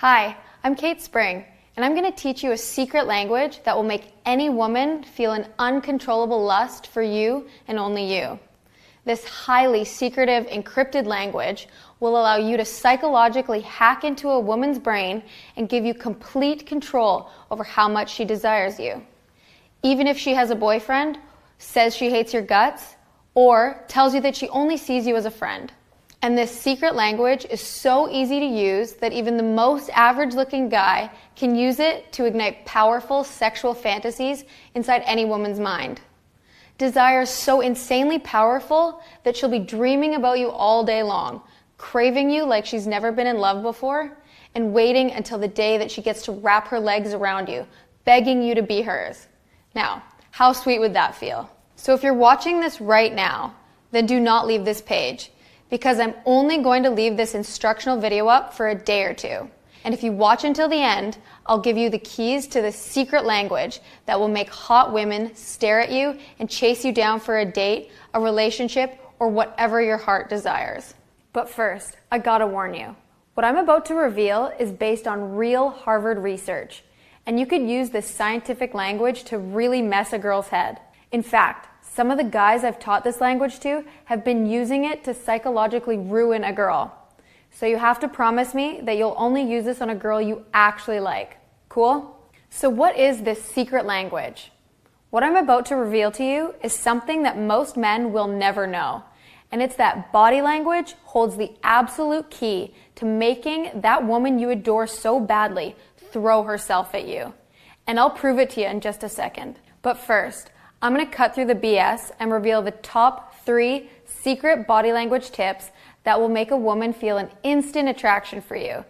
Hi, I'm Kate Spring, and I'm going to teach you a secret language that will make any woman feel an uncontrollable lust for you and only you. This highly secretive, encrypted language will allow you to psychologically hack into a woman's brain and give you complete control over how much she desires you. Even if she has a boyfriend, says she hates your guts, or tells you that she only sees you as a friend. And this secret language is so easy to use that even the most average-looking guy can use it to ignite powerful sexual fantasies inside any woman's mind. Desire is so insanely powerful that she'll be dreaming about you all day long, craving you like she's never been in love before, and waiting until the day that she gets to wrap her legs around you, begging you to be hers. Now, how sweet would that feel? So if you're watching this right now, then do not leave this page, because I'm only going to leave this instructional video up for a day or two. And if you watch until the end, I'll give you the keys to the secret language that will make hot women stare at you and chase you down for a date, a relationship, or whatever your heart desires. But first, I gotta warn you. What I'm about to reveal is based on real Harvard research, and you could use this scientific language to really mess a girl's head. In fact, some of the guys I've taught this language to have been using it to psychologically ruin a girl. So you have to promise me that you'll only use this on a girl you actually like. Cool? So what is this secret language? What I'm about to reveal to you is something that most men will never know. And it's that body language holds the absolute key to making that woman you adore so badly throw herself at you. And I'll prove it to you in just a second. But first, I'm going to cut through the BS and reveal the top 3 secret body language tips that will make a woman feel an instant attraction for you.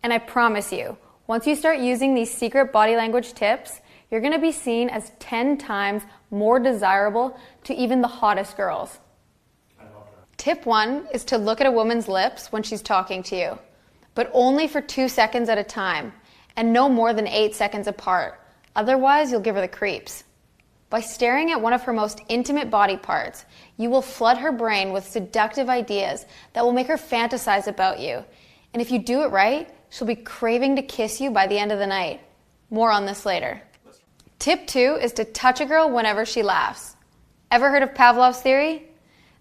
And I promise you, once you start using these secret body language tips, you're going to be seen as 10 times more desirable to even the hottest girls. I love that. Tip 1 is to look at a woman's lips when she's talking to you, but only for 2 seconds at a time, and no more than 8 seconds apart. Otherwise, you'll give her the creeps. By staring at one of her most intimate body parts, you will flood her brain with seductive ideas that will make her fantasize about you. And if you do it right, she'll be craving to kiss you by the end of the night. More on this later. Tip 2 is to touch a girl whenever she laughs. Ever heard of Pavlov's theory?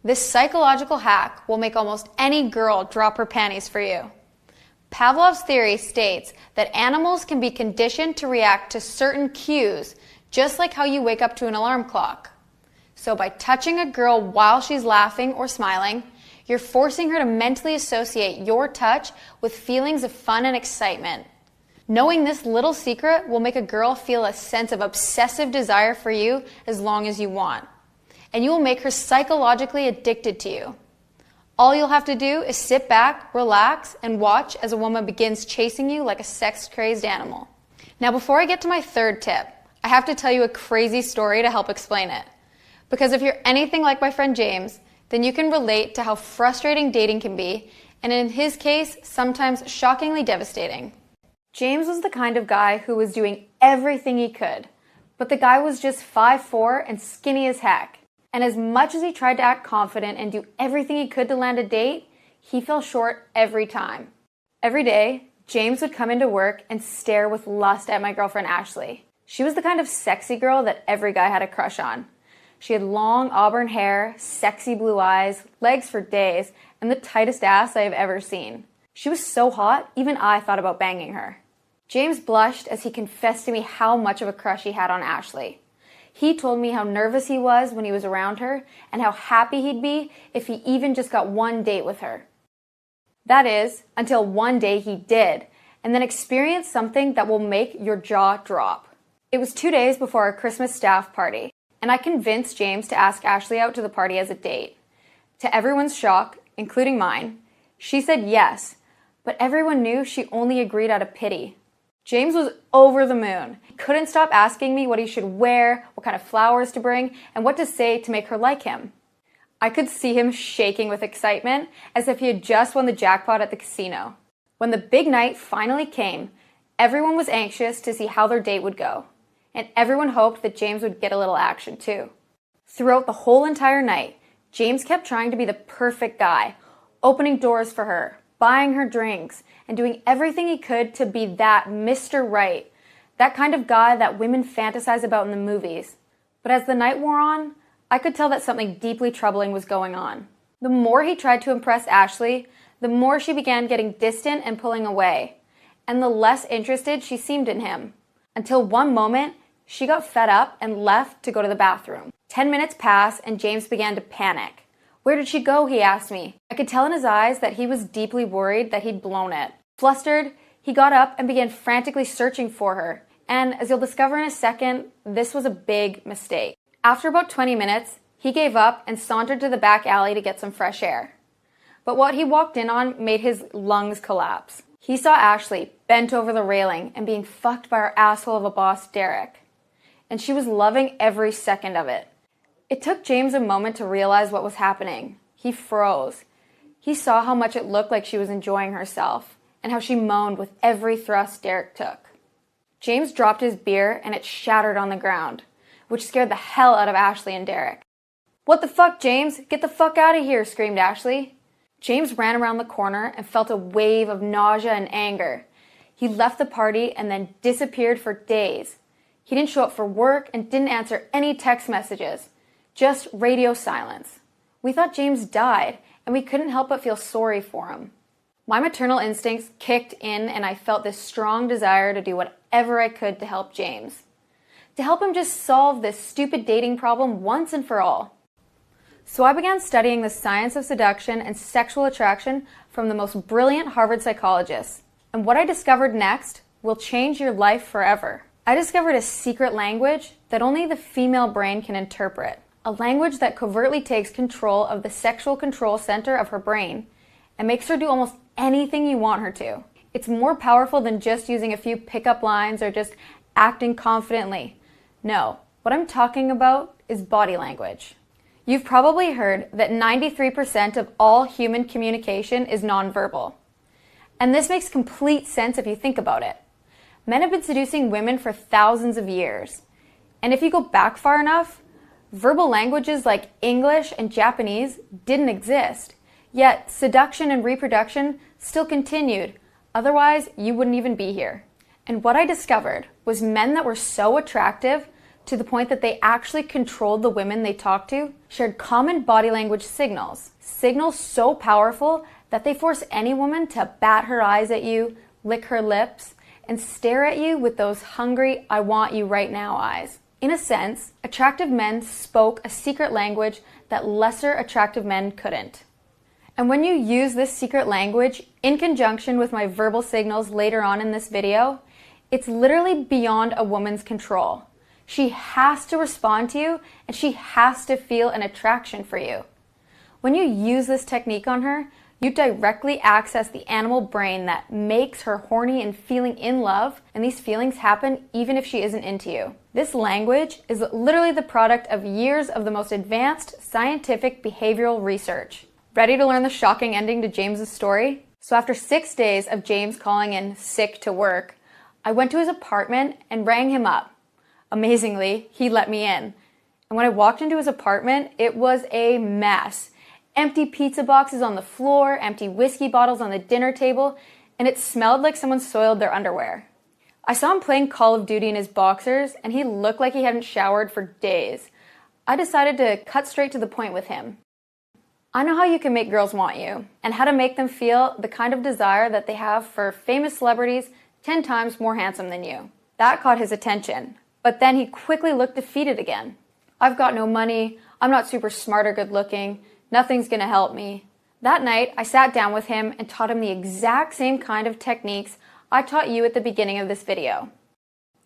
This psychological hack will make almost any girl drop her panties for you. Pavlov's theory states that animals can be conditioned to react to certain cues, just like how you wake up to an alarm clock. So by touching a girl while she's laughing or smiling, you're forcing her to mentally associate your touch with feelings of fun and excitement. Knowing this little secret will make a girl feel a sense of obsessive desire for you as long as you want. And you will make her psychologically addicted to you. All you'll have to do is sit back, relax, and watch as a woman begins chasing you like a sex-crazed animal. Now before I get to my third tip, I have to tell you a crazy story to help explain it. Because if you're anything like my friend James, then you can relate to how frustrating dating can be, and in his case, sometimes shockingly devastating. James was the kind of guy who was doing everything he could, but the guy was just 5'4" and skinny as heck. And as much as he tried to act confident and do everything he could to land a date, he fell short every time. Every day, James would come into work and stare with lust at my girlfriend Ashley. She was the kind of sexy girl that every guy had a crush on. She had long auburn hair, sexy blue eyes, legs for days, and the tightest ass I have ever seen. She was so hot, even I thought about banging her. James blushed as he confessed to me how much of a crush he had on Ashley. He told me how nervous he was when he was around her, and how happy he'd be if he even just got one date with her. That is, until one day he did, and then experienced something that will make your jaw drop. It was 2 days before our Christmas staff party, and I convinced James to ask Ashley out to the party as a date. To everyone's shock, including mine, she said yes, but everyone knew she only agreed out of pity. James was over the moon. He couldn't stop asking me what he should wear, what kind of flowers to bring, and what to say to make her like him. I could see him shaking with excitement, as if he had just won the jackpot at the casino. When the big night finally came, everyone was anxious to see how their date would go. And everyone hoped that James would get a little action too. Throughout the whole entire night, James kept trying to be the perfect guy, opening doors for her, buying her drinks, and doing everything he could to be that Mr. Right, that kind of guy that women fantasize about in the movies. But as the night wore on, I could tell that something deeply troubling was going on. The more he tried to impress Ashley, the more she began getting distant and pulling away, and the less interested she seemed in him. Until one moment, she got fed up and left to go to the bathroom. 10 minutes passed and James began to panic. "Where did she go?" he asked me. I could tell in his eyes that he was deeply worried that he'd blown it. Flustered, he got up and began frantically searching for her. And as you'll discover in a second, this was a big mistake. After about 20 minutes, he gave up and sauntered to the back alley to get some fresh air. But what he walked in on made his lungs collapse. He saw Ashley bent over the railing and being fucked by her asshole of a boss, Derek. And she was loving every second of it. It took James a moment to realize what was happening. He froze. He saw how much it looked like she was enjoying herself and how she moaned with every thrust Derek took. James dropped his beer and it shattered on the ground, which scared the hell out of Ashley and Derek. "What the fuck, James? Get the fuck out of here," screamed Ashley. James ran around the corner and felt a wave of nausea and anger. He left the party and then disappeared for days. He didn't show up for work and didn't answer any text messages. Just radio silence. We thought James died, and we couldn't help but feel sorry for him. My maternal instincts kicked in, and I felt this strong desire to do whatever I could to help James. To help him just solve this stupid dating problem once and for all. So I began studying the science of seduction and sexual attraction from the most brilliant Harvard psychologists. And what I discovered next will change your life forever. I discovered a secret language that only the female brain can interpret. A language that covertly takes control of the sexual control center of her brain and makes her do almost anything you want her to. It's more powerful than just using a few pickup lines or just acting confidently. No, what I'm talking about is body language. You've probably heard that 93% of all human communication is nonverbal. And this makes complete sense if you think about it. Men have been seducing women for thousands of years. And if you go back far enough, verbal languages like English and Japanese didn't exist. Yet seduction and reproduction still continued. Otherwise, you wouldn't even be here. And what I discovered was men that were so attractive to the point that they actually controlled the women they talked to, shared common body language signals. Signals so powerful that they force any woman to bat her eyes at you, lick her lips, and stare at you with those hungry, I want you right now eyes. In a sense, attractive men spoke a secret language that lesser attractive men couldn't. And when you use this secret language in conjunction with my verbal signals later on in this video, it's literally beyond a woman's control. She has to respond to you, and she has to feel an attraction for you. When you use this technique on her, you directly access the animal brain that makes her horny and feeling in love, and these feelings happen even if she isn't into you. This language is literally the product of years of the most advanced scientific behavioral research. Ready to learn the shocking ending to James's story? So after 6 days of James calling in sick to work, I went to his apartment and rang him up. Amazingly, he let me in. And when I walked into his apartment, it was a mess. Empty pizza boxes on the floor, empty whiskey bottles on the dinner table, and it smelled like someone soiled their underwear. I saw him playing Call of Duty in his boxers, and he looked like he hadn't showered for days. I decided to cut straight to the point with him. I know how you can make girls want you, and how to make them feel the kind of desire that they have for famous celebrities 10 times more handsome than you. That caught his attention. But then he quickly looked defeated again. "I've got no money, I'm not super smart or good looking, nothing's gonna help me." That night, I sat down with him and taught him the exact same kind of techniques I taught you at the beginning of this video.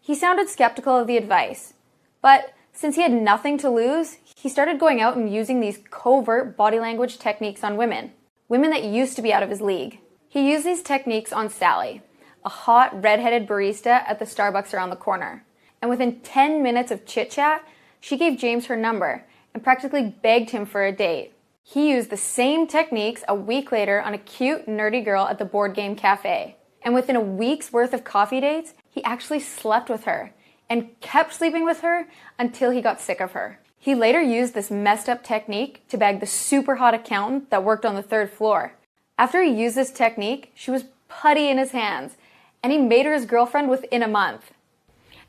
He sounded skeptical of the advice, but since he had nothing to lose, he started going out and using these covert body language techniques on women that used to be out of his league. He used these techniques on Sally, a hot, red-headed barista at the Starbucks around the corner. And within 10 minutes of chit-chat, she gave James her number and practically begged him for a date. He used the same techniques a week later on a cute, nerdy girl at the board game cafe. And within a week's worth of coffee dates, he actually slept with her and kept sleeping with her until he got sick of her. He later used this messed up technique to bag the super hot accountant that worked on the 3rd floor. After he used this technique, she was putty in his hands, and he made her his girlfriend within a month.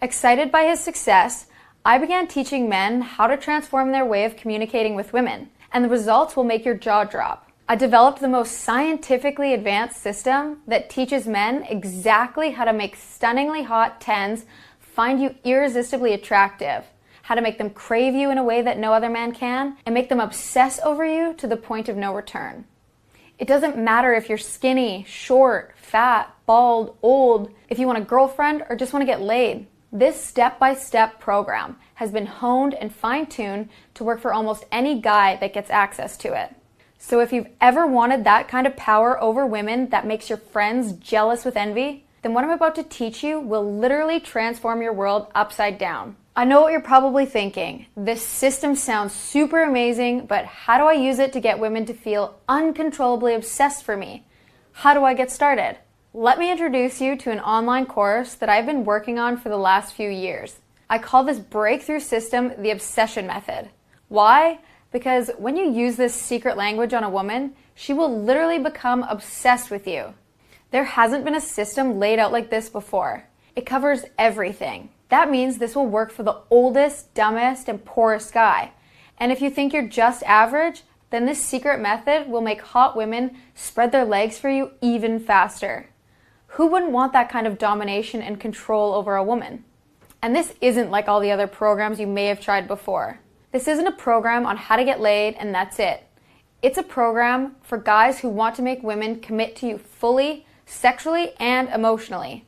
Excited by his success, I began teaching men how to transform their way of communicating with women, and the results will make your jaw drop. I developed the most scientifically advanced system that teaches men exactly how to make stunningly hot 10s find you irresistibly attractive, how to make them crave you in a way that no other man can, and make them obsess over you to the point of no return. It doesn't matter if you're skinny, short, fat, bald, old, if you want a girlfriend or just want to get laid. This step-by-step program has been honed and fine-tuned to work for almost any guy that gets access to it. So if you've ever wanted that kind of power over women that makes your friends jealous with envy, then what I'm about to teach you will literally transform your world upside down. I know what you're probably thinking. This system sounds super amazing, but how do I use it to get women to feel uncontrollably obsessed for me? How do I get started? Let me introduce you to an online course that I've been working on for the last few years. I call this breakthrough system the obsession method. Why? Because when you use this secret language on a woman, she will literally become obsessed with you. There hasn't been a system laid out like this before. It covers everything. That means this will work for the oldest, dumbest, and poorest guy. And if you think you're just average, then this secret method will make hot women spread their legs for you even faster. Who wouldn't want that kind of domination and control over a woman? And this isn't like all the other programs you may have tried before. This isn't a program on how to get laid and that's it. It's a program for guys who want to make women commit to you fully, sexually, and emotionally.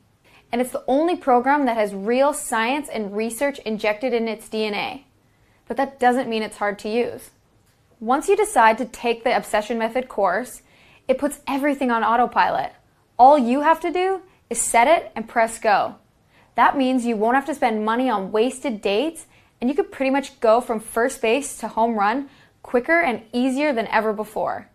And it's the only program that has real science and research injected in its DNA. But that doesn't mean it's hard to use. Once you decide to take the Obsession Method course, it puts everything on autopilot. All you have to do is set it and press go. That means you won't have to spend money on wasted dates, and you could pretty much go from first base to home run quicker and easier than ever before.